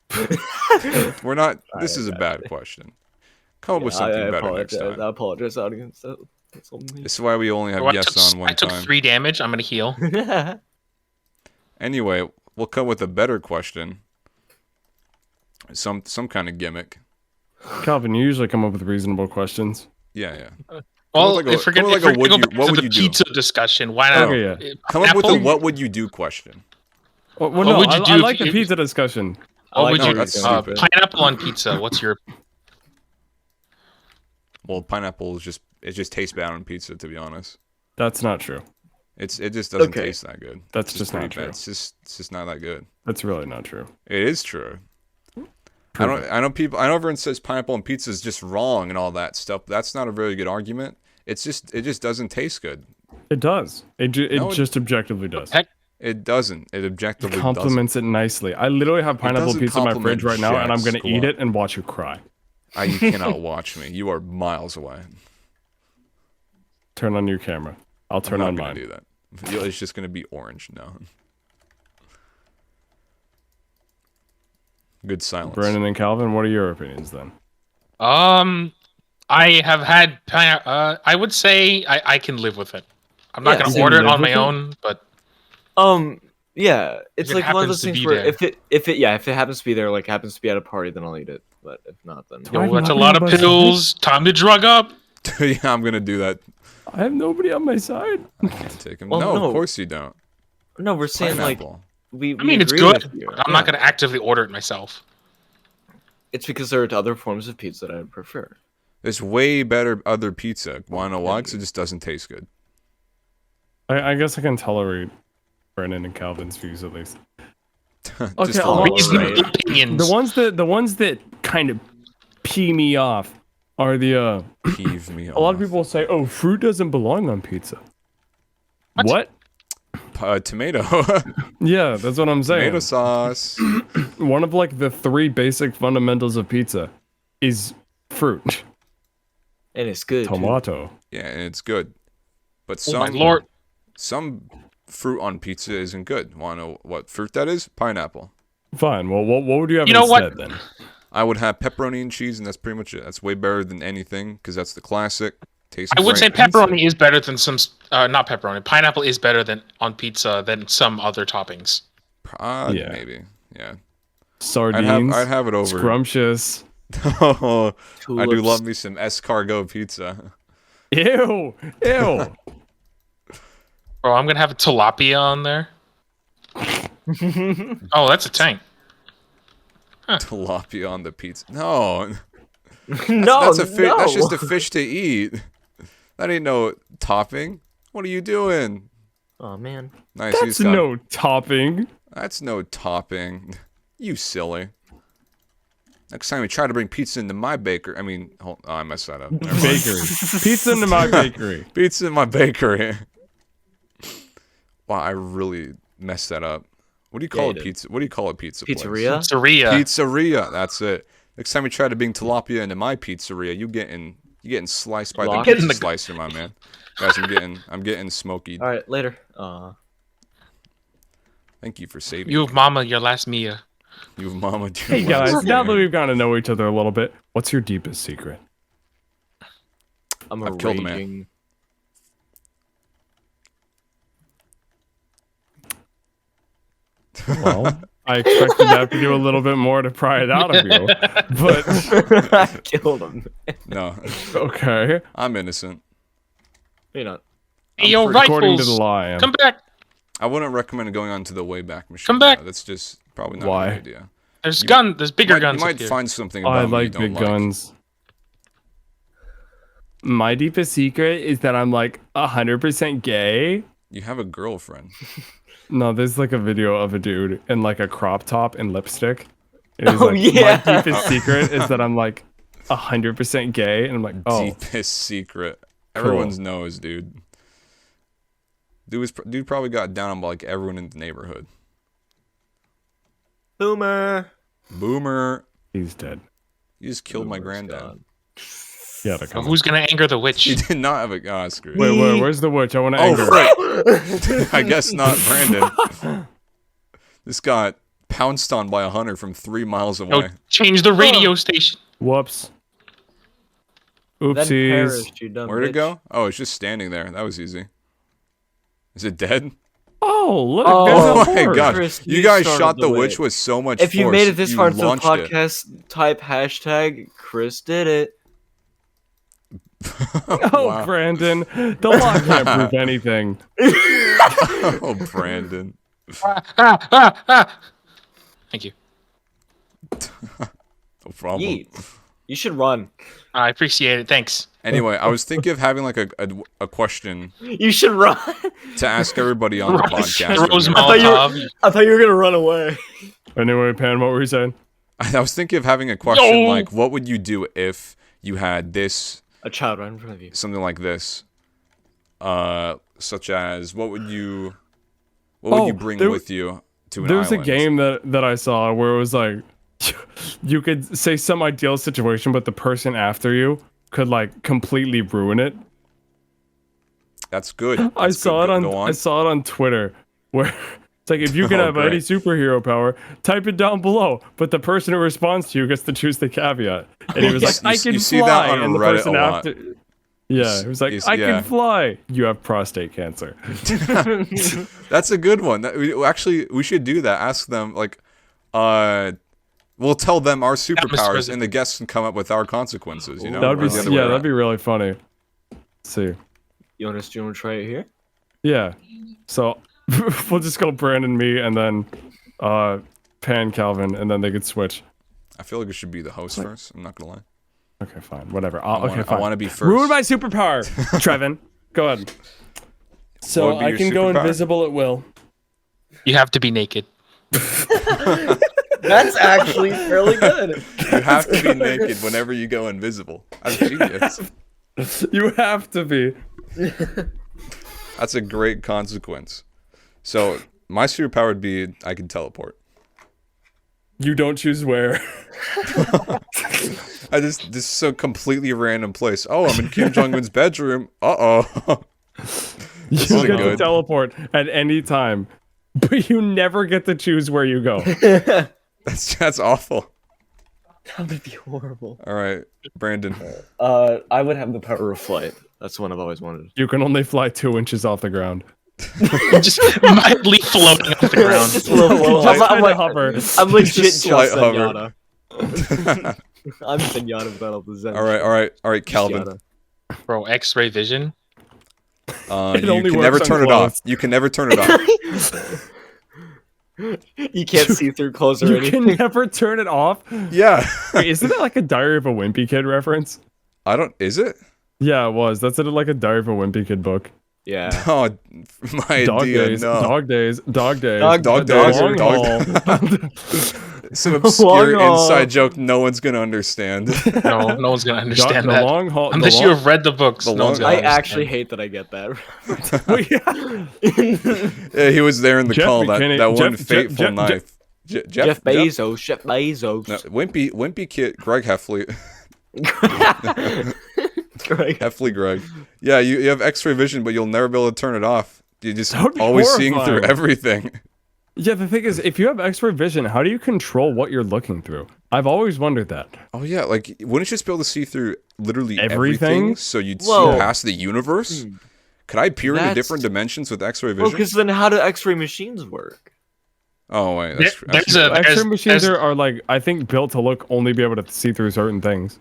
We're not. This Alright, is a bad question. Come up with I something better next apologize. time. I apologize, audience. That's on me. This is why we only have Oh, yes on one I took time. 3 damage. I'm gonna heal. Anyway, we'll come with a better question. Some kind of gimmick. Calvin, you usually come up with reasonable questions. Yeah. Well, like a- if we're come gonna with like a go what back to would the you do? pizza discussion, why not? Okay, yeah. Come up with a Pineapple? what would you do question. Well, What no, would you do I if like the you- pizza discussion. I What would like you? how that's you're going with stupid. it. Pineapple on pizza. What's your? Well, pineapple is just tastes bad on pizza. To be honest, That's not true. it just doesn't Okay. taste that good. That's It's just pretty not true. bad. It's just not that good. That's really not true. It is true. Prove it. I know everyone says pineapple on pizza is just wrong and all that stuff. But that's not a very good argument. It just doesn't taste good. It does. It No, it- just objectively does. Heck, It doesn't. It objectively It complements it nicely. I literally have pineapple doesn't pizza in my fridge complement right now, and I'm jack gonna eat squat. it and watch you cry. doesn't. You cannot watch me. You are miles away. Turn on your camera. I'll turn I'm on not mine. gonna do that. It's just gonna be orange. No. Good silence. Brandon and Calvin, what are your opinions then? I have had. I would say I can live with it. I'm not Yeah, gonna you order it live on my with it? own, but Yeah, it's it like one of happens those to things be where there. if it happens to be there, like happens to be at a party, then I'll eat it. But if not, then I have that's a nobody lot on of my pills. Time to drug up. Yeah, I'm gonna do that. I have nobody on my side. I can't take him. Well, no, no. of course you don't. no, we're saying like Pineapple. we. I mean, it's agree good. with you. I'm not gonna actively order it myself. It's because there are other forms of pizza that I would prefer. There's way better other pizza. Wanna know why? 'Cause it just doesn't taste good. I guess I can tolerate Brandon and Calvin's views at least. Just Okay, a I'll- little. Reasonable opinions. The ones that kind of pee me off are the Peeve me a lot of off. people say, "Oh, fruit doesn't belong on pizza." What? Tomato. Yeah, that's what I'm saying. Tomato sauce. One of like the 3 basic fundamentals of pizza is fruit. And it's good. too. Tomato. Yeah, and it's good. But Oh my some lord! some fruit on pizza isn't good. Wanna know what fruit that is? Pineapple. Fine. Well, what would you have You know what? instead then? I would have pepperoni and cheese, and that's pretty much it. That's way better than anything because that's the classic. Tastes I would say great. pepperoni is better than some. Not pepperoni. Pineapple is better than on pizza than some other toppings. Yeah. Maybe. Yeah. Sardines. I'd have it over. Scrumptious. Oh, I do Tulips. love me some escargot pizza. Ew. Ew. Oh, I'm gonna have a tilapia on there. Oh, that's a tank. Tilapia on the pizza. No, No, that's a fish. no. That's just a fish to eat. That ain't no topping. What are you doing? Oh man. Nice. you That's just got- no topping. That's no topping. You silly. Next time you try to bring pizza into my bakery. I mean, I messed that up. Never mind. Bakery. Pizza into my bakery. Pizza in my bakery. Wow, I really messed that up. What do you call you a did. pizza? What do you call a pizza place? Pizzeria? Pizzeria. Pizzeria. That's it. Next time you try to bring tilapia into my pizzeria, you getting sliced by Locked. the Getting pizza the- slicer, my man. Guys, I'm getting smoky. All right, later. Thank you for saving You me. have mama your last Mia. You've mama. dude. Hey guys, now that we've gotten to know each other a little bit, what's your deepest secret? I'm a I've killed a man. raging. Well, I expected to have to do a little bit more to pry it out of you, but I killed him. No, okay. I'm innocent. You're not. Hey, yo, According to rifles. the law, I am. Come back. I wouldn't recommend going on to the Wayback Machine. Come back. though. That's just probably not Why? a good idea. There's You- There's bigger You guns. might up here. find something Oh, about I me like you don't big like. guns. My deepest secret is that I'm like 100% gay. You have a girlfriend. No, there's like a video of a dude in like a crop top and lipstick. And he's Oh, like, yeah. My deepest secret is that I'm like 100% gay. And I'm like, oh, Deepest secret. Cool. Everyone's knows, dude. Dude probably got down on like everyone in the neighborhood. Boomer. Boomer. he's dead. You just killed my Oh, granddad. God. Yeah, So who's gonna anger the witch? He did not have a... Oh, screw it. wait, where's the witch? I want to Oh, anger. frick. I guess not Brandon. This got pounced on by a hunter from 3 miles No, away. change the radio station. Whoops. Then Oopsies. perished, you dumb Where'd it bitch. go? Oh, it's just standing there. That was easy. Is it dead? Oh, look. Oh, there's a Oh my horse. gosh. Chris, You you guys started shot the the witch way. with so much If force. you made it this far into the launched it. podcast, type hashtag Chris did it. Oh, Wow. Brandon. The law can't prove anything. Oh, Brandon. Thank you. No problem. Yeet. You should run. I appreciate it. Thanks. Anyway, I was thinking of having like a question You should run. to ask everybody on the podcast. Rose thought you were- Molotov. I thought you were gonna run away. Anyway, Pan, what were you saying? I was thinking of having a question Yo! like, what would you do if you had this, A child right in front of you. something like this, such as what would you bring there- with you to an There's island? a game that I saw where it was like, you could say some ideal situation, but the person after you could like completely ruin it. That's good. I That's saw good. it on Go on. I saw it on Twitter where it's like if you can Oh, have any great. superhero power, type it down below. But the person who responds to you gets to choose the caviat. And he was like, I can you see fly. that on and the Reddit person a lot. after yeah, he was like, I yeah. can fly. You have prostate cancer. That's a good one. We should do that. Ask them like, we'll tell them our superpowers, President. and the guests can come up with our consequences. You know, That would or be the other way that'd around. be really funny. Let's see. You want to try it here? Yeah. So we'll just go Brandon, me, and then Pan, Calvin, and then they could switch. I feel like it should be the host first. I'm not gonna lie. Okay, fine. Whatever. I Okay, fine. want to be first. Ruin my superpower, Trevin. Go ahead. What So would be I your can go superpower? invisible at will. You have to be naked. That's actually fairly good. You have to be naked whenever you go invisible. That's genius. You have to be. That's a great consequence. So my superpower would be I can teleport. You don't choose where. I just this is so completely random place. Oh, I'm in Kim Jong Un's bedroom. Uh-oh. You is get to good. teleport at any time, but you never get to choose where you go. That's awful. That would be horrible. All right, Brandon. I would have the power of flight. That's the one I've always wanted. You can only fly 2 inches off the ground. Just mildly floating off the ground. Just a little. Just I'm kinda like, hover. I'm legit just slight hover. Zenyatta. I'm Zenyatta without all the Zen. All right, Calvin. Zenyatta. Bro, X-ray vision. You only can works never on turn it clothes. off. You can never turn it off. You can't see through clothes or You anything. can never turn it off. Yeah. Wait, isn't that like a Diary of a Wimpy Kid reference? I don't. Is it? Yeah, it was. That's like a Diary of a Wimpy Kid book. Yeah. Oh, my Dog idea. days, No. dog days, dog days, Dog Dog the days, long dog- haul. Some obscure Long haul. inside joke no one's gonna understand. No, no one's gonna understand the that. long haul. Unless the you long- have read the books, the no one's long- gonna I understand. actually hate that I get that. Yeah, he was there in the Jeff call. McKinney- That one Jeff- fateful Jeff- knife. Jeff Bezos. Jeff Bezos. No, Wimpy Kid. Greg Heffley. Greg. Heffley Greg. Yeah, you have X-ray vision, but you'll never be able to turn it off. You're just That would be always seeing through horrifying. everything. Yeah, the thing is, if you have X-ray vision, how do you control what you're looking through? I've always wondered that. Oh yeah, like wouldn't you just be able to see through literally Everything? everything? So you'd Whoa. see past the universe? Could I peer into That's- different dimensions with X-ray Well, vision? because then how do X-ray machines work? Oh wait, There- that's there's true. a- X-ray machines there's- are like, I think, built to only be able to see through certain things.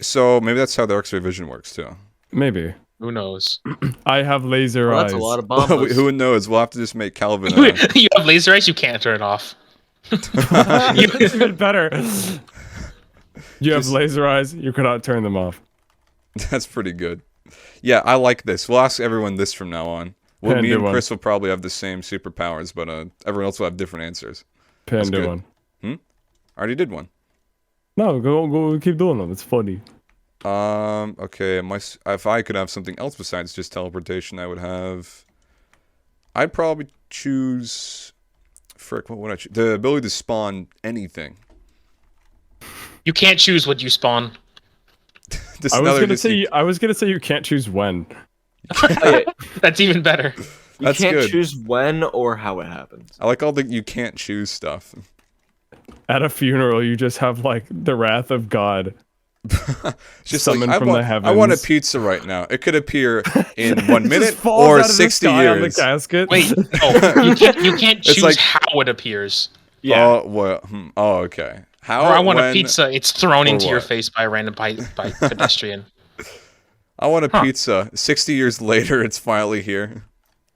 So maybe that's how the X-ray vision works too. Maybe. Who knows? I have laser Well, eyes. that's a lot of bombs. Who knows? We'll have to just make Calvin. You have laser eyes, you can't turn it off. It's even better. You have Just- laser eyes. You cannot turn them off. That's pretty good. Yeah, I like this. We'll ask everyone this from now on. Well, Pan, me do and one. Chris will probably have the same superpowers, but everyone else will have different answers. Pan, do good. one. I already did one. No, go, keep doing them. It's funny. Okay. If I could have something else besides just teleportation, I would have. I'd probably choose. Frick, what would I choose? The ability to spawn anything. You can't choose what you spawn. Just I was another gonna just say you- I was gonna say you can't choose when. That's even better. You That's can't good. choose when or how it happens. I like all the you can't choose stuff. At a funeral, you just have like the wrath of God. Just Summoned like from the I want a heavens. pizza right now. It could appear in 1 It minute just falls or out of the 60 sky on the years. casket. Wait, no, you can't It's choose like- how it appears. Yeah. Oh, well, oh, okay. How? Or I want a when- pizza. It's thrown or into your what? face by a random by pedestrian. I want a Huh. pizza. 60 years later, it's finally here.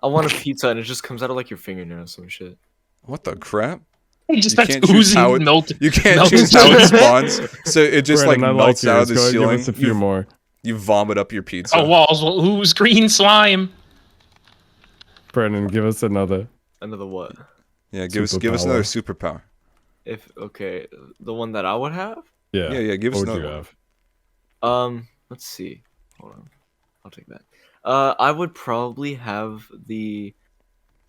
I want a pizza and it just comes out of like your fingernail or some shit. What the crap? It just You starts can't choose how oozing it- melted. You can't melted choose how it cheese. spawns, so it just Brandon, I like melts out of the yours. Go ceiling. Give us a few more. You vomit up your pizza. Oh, walls. Well, who's green slime? Brandon, give us another. Another what? Yeah, give us another Superpower. superpower. If okay, the one that I would have. Yeah. Yeah, give us What would another you one. have? Let's see. Hold on. I'll take that. I would probably have the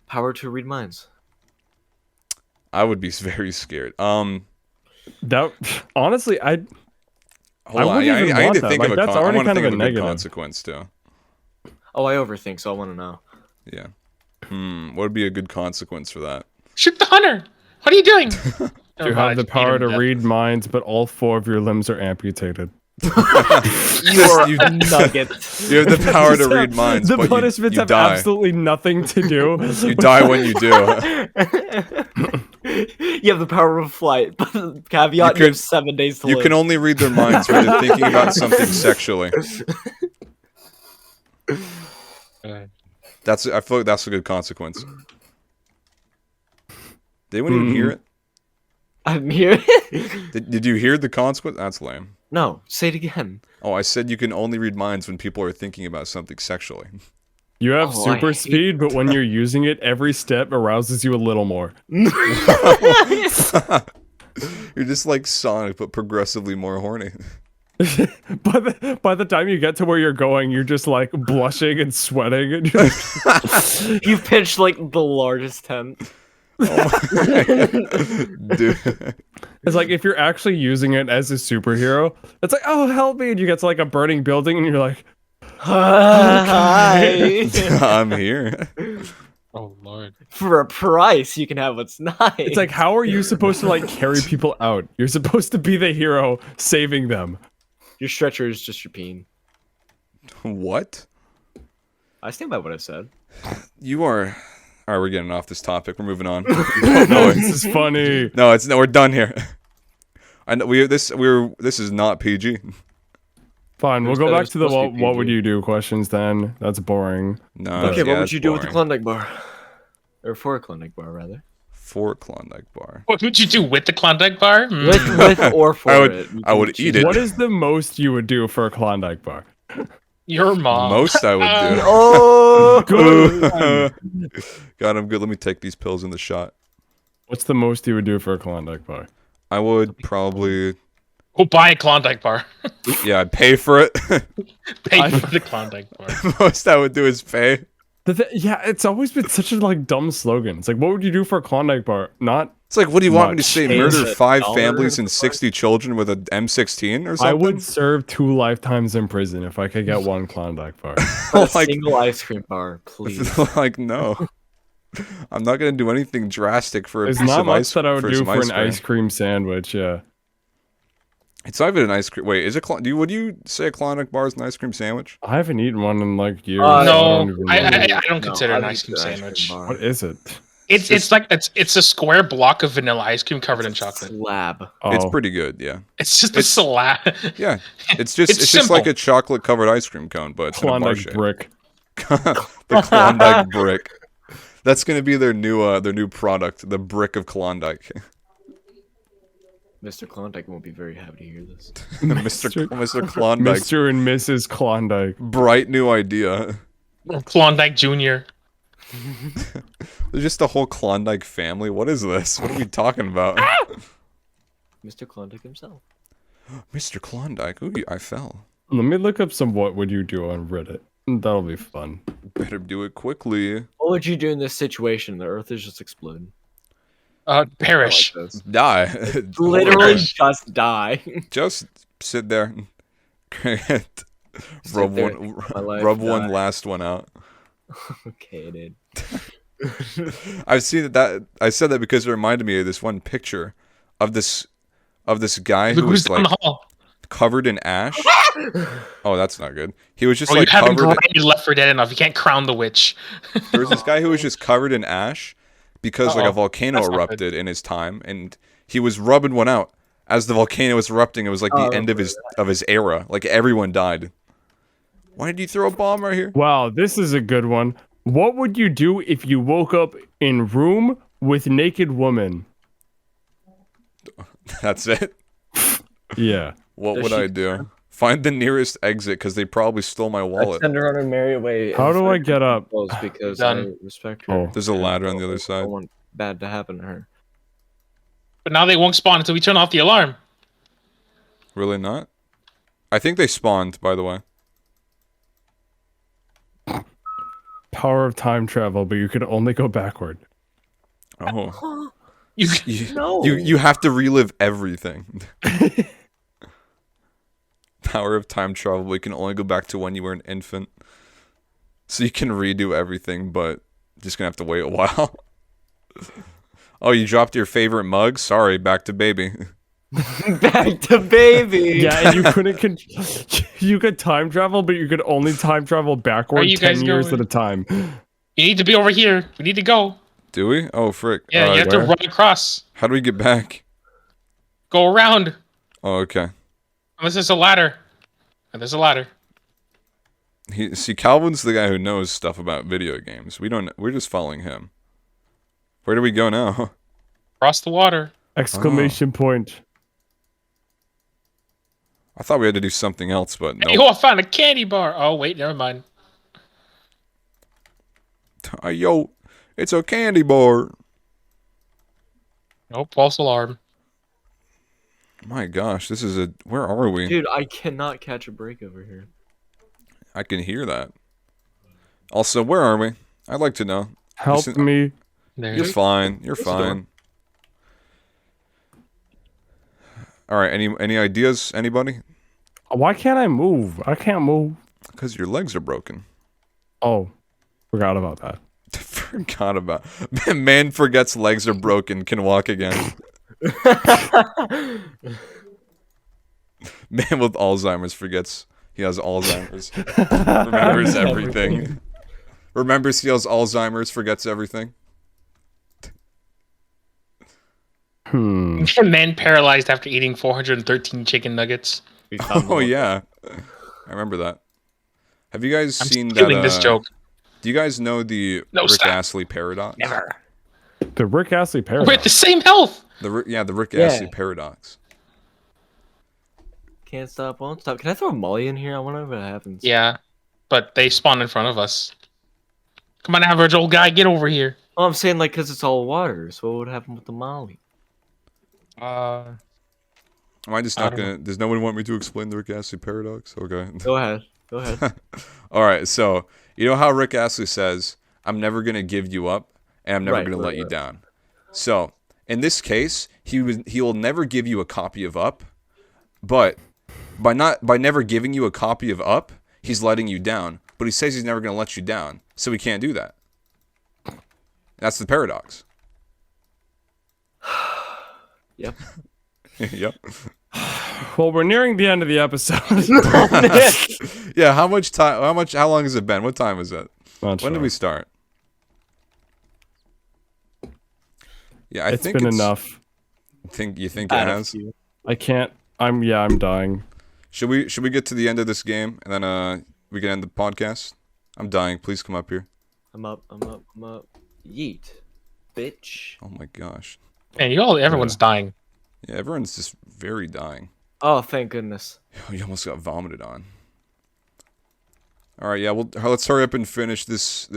power to read minds. I would be very scared. That honestly, Hold I on. wouldn't even I need want to that. think Like, of a that's I already want to kind think of of a a good negative. consequence too. Oh, I overthink, so I want to know. Yeah. What would be a good consequence for that? Shoot the hunter. What are you doing? you have the power to read minds, but all 4 of your limbs are amputated. You are a nugget. You have the power to read minds, The but punishments you have die. absolutely nothing to do. You die when you do. You have the power of flight, but the caveat you have 7 days to You live. can only read their minds when they're thinking about something sexually. I feel like that's a good consequence. Did anyone even hear it? I'm here. Did you hear the consequence? That's lame. No, say it again. Oh, I said you can only read minds when people are thinking about something sexually. You have Oh, I super hate speed, but when you're using it, every step arouses you a little more. You're just like Sonic, but progressively more horny. By the time you get to where you're going, you're just like blushing and sweating. And you're like, You pitched like the largest tent. Dude. it's like if you're actually using it as a superhero, it's like, oh, help me. And you get to like a burning building and you're like, Hi. I'm here. Oh lord. For a price, you can have what's nice. it's like, how are you supposed to like carry people out? You're supposed to be the hero saving them. Your stretcher is just your peen. What? I stand by what I said. You are. All right, we're getting off this topic. We're moving on. No, this is funny. No, we're done here. I know this is not PG. Fine, we'll It go was back to the supposed to be what would PG. you do questions then. That's boring. No. Okay, yeah, what would that's you do with the boring. Klondike bar? Or for a Klondike bar, rather. For Klondike bar. What would you do with the Klondike bar? With or for I would- it. You I would can choose. eat it. What is the most you would do for a Klondike bar? Your mom. Most I would do. Oh! Good. God, I'm good. Let me take these pills in the shot. What's the most you would do for a Klondike bar? I would probably, Go buy a Klondike bar. yeah, I'd pay for it. Pay for the Klondike bar. Most I would do is pay. Yeah, it's always been such a like dumb slogan. It's like, what would you do for a Klondike bar? Not. It's like, what do you want me to Much. say? Change Murder it. 5 $1 families for and the 60 children with an M16 or something? I would serve 2 lifetimes in prison if I could get 1 Klondike bar. A like, single ice cream bar, please. like, no. I'm not gonna do anything drastic for a There's piece not of much ice that I would do some for an cream. ice cream sandwich. Yeah. It's not even an ice cream. Wait, is it? Would you say a Klondike bar is an ice cream sandwich? I haven't eaten one in like years. Uh, No, even I know. don't consider it an I'd ice eat cream the sandwich. bar. What is it? It's a square block of vanilla ice cream covered in chocolate. Slab. Oh, It's pretty good, yeah. It's just a slab. Yeah, it's just It's just like simple. a chocolate covered ice cream cone, but it's in a bar Klondike shape. brick. The Klondike brick. That's gonna be their new product, the brick of Klondike. Mr. Klondike won't be very happy to hear this. Mr. Klondike. Mr. and Mrs. Klondike. Bright new idea. Klondike Junior. There's just a whole Klondike family. What is this? What are we talking about? Mr. Klondike himself. Mr. Klondike. Ooh, I fell. Let me look up some what would you do on Reddit. That'll be fun. Better do it quickly. What would you do in this situation? The Earth is just exploding. Perish. I like this. Die. Literally Horrifying. just die. Just sit there. Sit rub there, one, my life, rub one die. last one out. Okay, dude. I've seen that. I said that because it reminded me of this one picture of this guy Look who who's was down like the hall. covered in ash. Oh, that's not good. He was just Bro, like you haven't covered. grinded Left 4 Dead enough. You can't crown the witch. There was this guy who was just covered in ash because like a Uh-oh. volcano That's not good. erupted in his time, and he was rubbing one out as the volcano was erupting. It was like the end of his era. Like everyone died. Why did you throw a bomb right here? Wow, this is a good one. What would you do if you woke up in room with naked woman? That's it. Yeah. What Does would she- I do? Find the nearest exit because they probably stole my I wallet. send her on her merry way. How do I get up? Because Done. I respect her. Oh. There's a ladder on the other I side. don't want bad to happen to her. But now they won't spawn until we turn off the alarm. Really not? I think they spawned, by the way. Power of time travel, but you could only go backward. Oh. You, No. You have to relive everything. Power of time travel, but you can only go back to when you were an infant. So you can redo everything, but just gonna have to wait a while. Oh, you dropped your favorite mug? Sorry, back to baby. Back to baby. Yeah, and you couldn't. You could time travel, but you could only time travel backward you 10 guys years going? at a time. you need to be over here. We need to go. Do we? Oh, frick. Yeah, you have to where? run across. How do we get back? Go around. Oh, okay. Unless there's a ladder. And there's a ladder. See, Calvin's the guy who knows stuff about video games. We're just following him. Where do we go now? Across the water. Exclamation point. I thought we had to do something else, but Hey, no. oh, I found a candy bar. Oh, wait, never mind. Yo, it's a candy bar. Nope, false alarm. My gosh, this is a... Where are we? Dude, I cannot catch a break over here. I can hear that. Also, where are we? I'd like to know. Help Listen- me. There. You're fine. You're Close the door. fine. All right. Any ideas? Anybody? Why can't I move? I can't move. Because your legs are broken. Oh, forgot about that. Forgot about. Man forgets legs are broken. Can walk again. Man with Alzheimer's forgets he has Alzheimer's. Remembers everything. Remembers he has Alzheimer's. Forgets everything. Man paralyzed after eating 413 chicken nuggets. We found Oh the- yeah, I remember that. Have you guys I'm seen that? stealing this joke. Do you guys know the No, Rick stop. Astley paradox? Never. The Rick Astley We're at paradox. the same health. The Rick Yeah. Astley paradox. Can't stop, won't stop. Can I throw a molly in here? I wonder if it happens. Yeah, but they spawn in front of us. Come on, average old guy, get over here. Oh, I'm saying like because it's all water. So what would happen with the molly? Am I just not gonna? Does no one want me to explain the Rick Astley paradox? Okay. Go ahead. Go ahead. All right. So you know how Rick Astley says, "I'm never gonna give you up, and I'm never Right, gonna right, let you right. down." So in this case, he will never give you a copy of Up, but by never giving you a copy of Up, he's letting you down. But he says he's never gonna let you down, so he can't do that. That's the paradox. Yep. Yep. Well, we're nearing the end of the episode. Yeah. How much time? How long has it been? What time is it? Not When did sure. we start? Yeah, I It's think been it's enough. Think it Add a has. few. I can't. I'm dying. Should we get to the end of this game and then we can end the podcast? I'm dying. Please come up here. I'm up. I'm up. I'm up. Yeet, bitch. Oh my gosh. Man, everyone's dying. Yeah, everyone's just very dying. Oh, thank goodness. You almost got vomited on. All right, yeah. Well, let's hurry up and finish this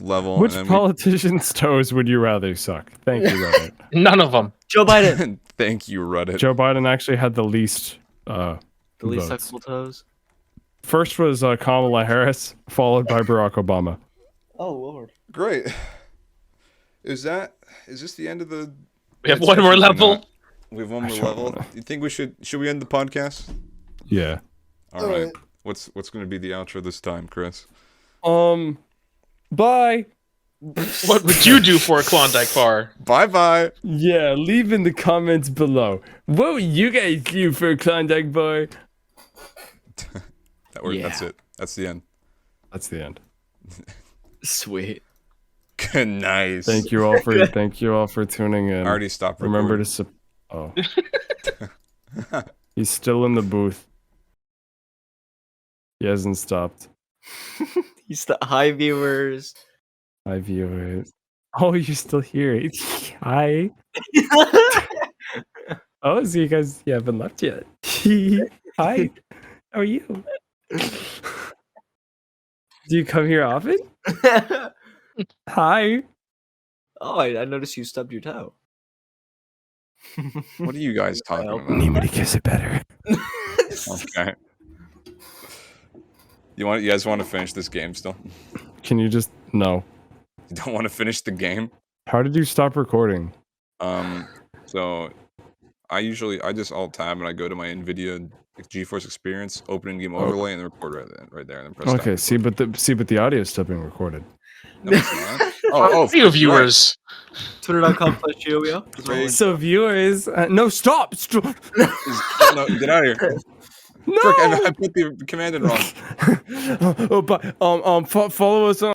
level. Which and then politician's toes would you rather suck? Thank you, Reddit. None of them. Joe Biden. Thank you, Reddit. Joe Biden actually had the least. The least votes. suckable toes. First was Kamala Harris, followed by Barack Obama. Oh lord. Great. Is this the end of the We have It's one more actually level. not. We have one I more don't level. know. You think we should we end the podcast? Yeah. All right. What's going to be the outro this time, Chris? Bye. What would you do for a Klondike bar? Bye. Yeah, leave in the comments below. What would you guys do for a Klondike bar? That's it. That's the end. That's the end. Sweet. Nice. Thank you all for tuning in. I already stopped Remember recording. He's still in the booth. He hasn't stopped. Hi, viewers. Hi, viewers. Oh, you're still here. Hi. Oh, so you guys haven't left yet. Hi. How are you? Do you come here often? Hi. Oh, I noticed you stubbed your toe. What are you guys talking about? Need me to kiss it better. Okay. You guys want to finish this game still? Can you just no? You don't want to finish the game? How did you stop recording? So I just alt tab and I go to my NVIDIA GeForce Experience, open in game overlay, and then record right there, and then press stop. Okay, but the audio is still being recorded. No, it's not. Oh, Few viewers. Twitter.com/GeoBio. Wait. So viewers, no, stop! No, get out of here. No! Frick, I put the command in wrong. But follow us on